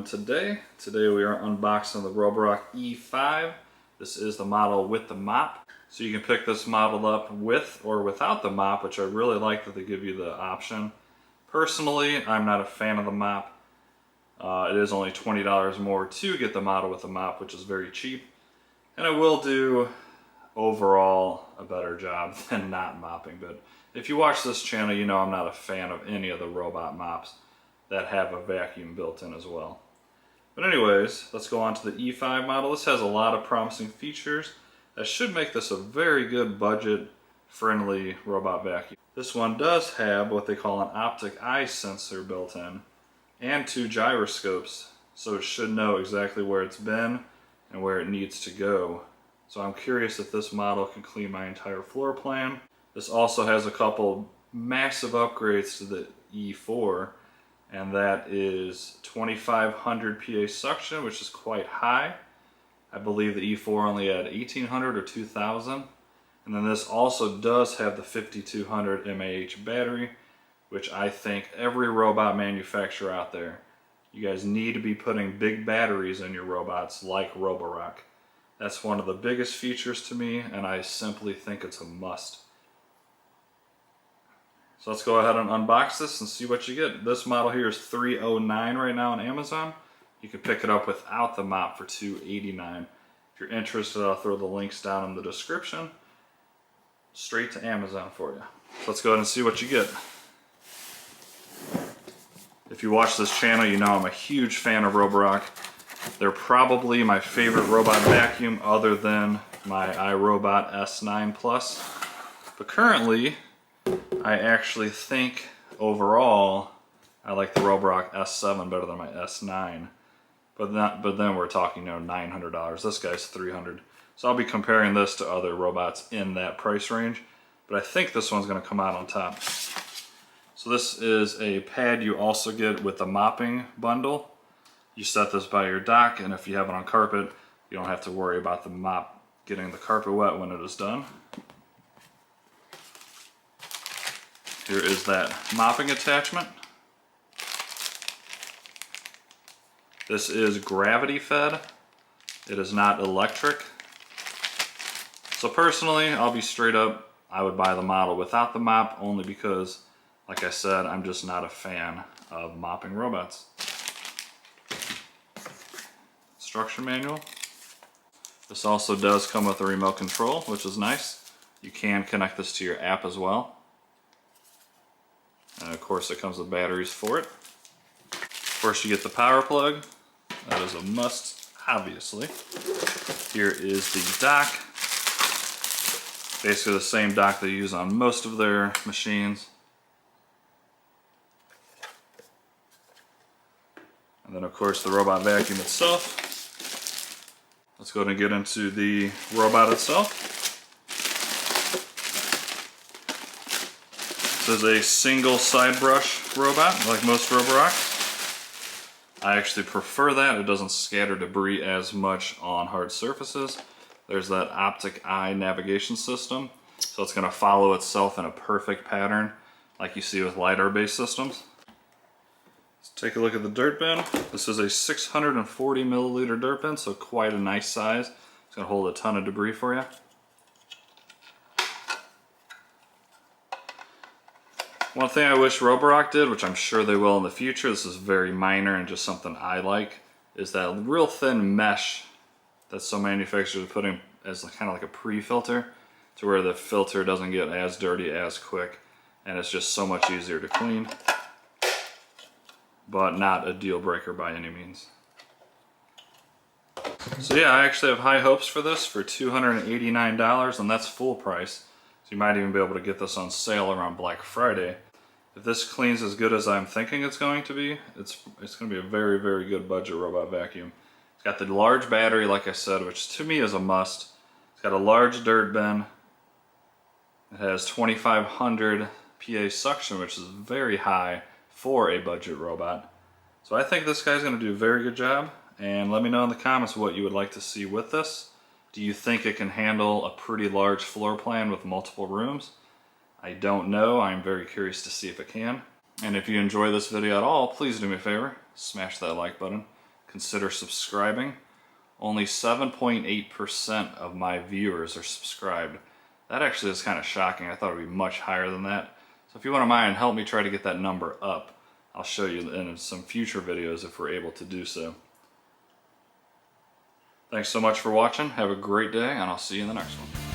doing today? Today we are unboxing the RoboRock E5. This is the model with the mop. So you can pick this model up with or without the mop, which I really like that they give you the option. Personally, I'm not a fan of the mop. It is only $20 more to get the model with the mop, which is very cheap. And it will do overall a better job than not mopping. But if you watch this channel, you know I'm not a fan of any of the robot mops that have a vacuum built in as well. But anyways, let's go on to the E5 model. This has a lot of promising features that should make this a very good budget-friendly robot vacuum. This one does have what they call an optic eye sensor built in and 2 gyroscopes, so it should know exactly where it's been and where it needs to go. So I'm curious if this model can clean my entire floor plan. This also has a couple massive upgrades to the E4, and that is 2500 PA suction, which is quite high. I believe the E4 only had 1800 or 2000. And then this also does have the 5200 mAh battery, which I think every robot manufacturer out there, you guys need to be putting big batteries in your robots like RoboRock. That's one of the biggest features to me, and I simply think it's a must. So let's go ahead and unbox this and see what you get. This model here is $309 right now on Amazon. You can pick it up without the mop for $289. If you're interested, I'll throw the links down in the description. Straight to Amazon for you. So let's go ahead and see what you get. If you watch this channel, you know I'm a huge fan of RoboRock. They're probably my favorite robot vacuum other than my iRobot S9 Plus. But currently, I actually think overall I like the RoboRock S7 better than my S9. But then we're talking, $900. This guy's $300. So I'll be comparing this to other robots in that price range. But I think this one's going to come out on top. So this is a pad you also get with the mopping bundle. You set this by your dock, and if you have it on carpet, you don't have to worry about the mop getting the carpet wet when it is done. Here is that mopping attachment. This is gravity fed. It is not electric. So personally, I'll be straight up, I would buy the model without the mop only because, like I said, I'm just not a fan of mopping robots. Instruction manual. This also does come with a remote control, which is nice. You can connect this to your app as well. And of course it comes with batteries for it. First you get the power plug. That is a must, obviously. Here is the dock. Basically the same dock they use on most of their machines. And then of course the robot vacuum itself. Let's go ahead and get into the robot itself. This is a single side brush robot, like most RoboRocks. I actually prefer that. It doesn't scatter debris as much on hard surfaces. There's that optic eye navigation system. So it's going to follow itself in a perfect pattern, like you see with LiDAR-based systems. Let's take a look at the dirt bin. This is a 640 milliliter dirt bin, so quite a nice size. It's going to hold a ton of debris for you. One thing I wish RoboRock did, which I'm sure they will in the future, this is very minor and just something I like, is that real thin mesh that some manufacturers are putting as kind of like a pre-filter to where the filter doesn't get as dirty as quick, and it's just so much easier to clean, but not a deal breaker by any means. So yeah, I actually have high hopes for this for $289, and that's full price. So you might even be able to get this on sale around Black Friday. If this cleans as good as I'm thinking it's going to be, it's going to be a very, very good budget robot vacuum. It's got the large battery, like I said, which to me is a must. It's got a large dirt bin. It has 2500 PA suction, which is very high for a budget robot. So I think this guy's going to do a very good job. And let me know in the comments what you would like to see with this. Do you think it can handle a pretty large floor plan with multiple rooms? I don't know. I'm very curious to see if it can. And if you enjoy this video at all, please do me a favor, smash that like button. consider subscribing. Only 7.8% of my viewers are subscribed. That actually is kind of shocking. I thought it would be much higher than that. So if you wouldn't mind, help me try to get that number up. I'll show you in some future videos if we're able to do so. Thanks so much for watching. Have a great day, and I'll see you in the next one.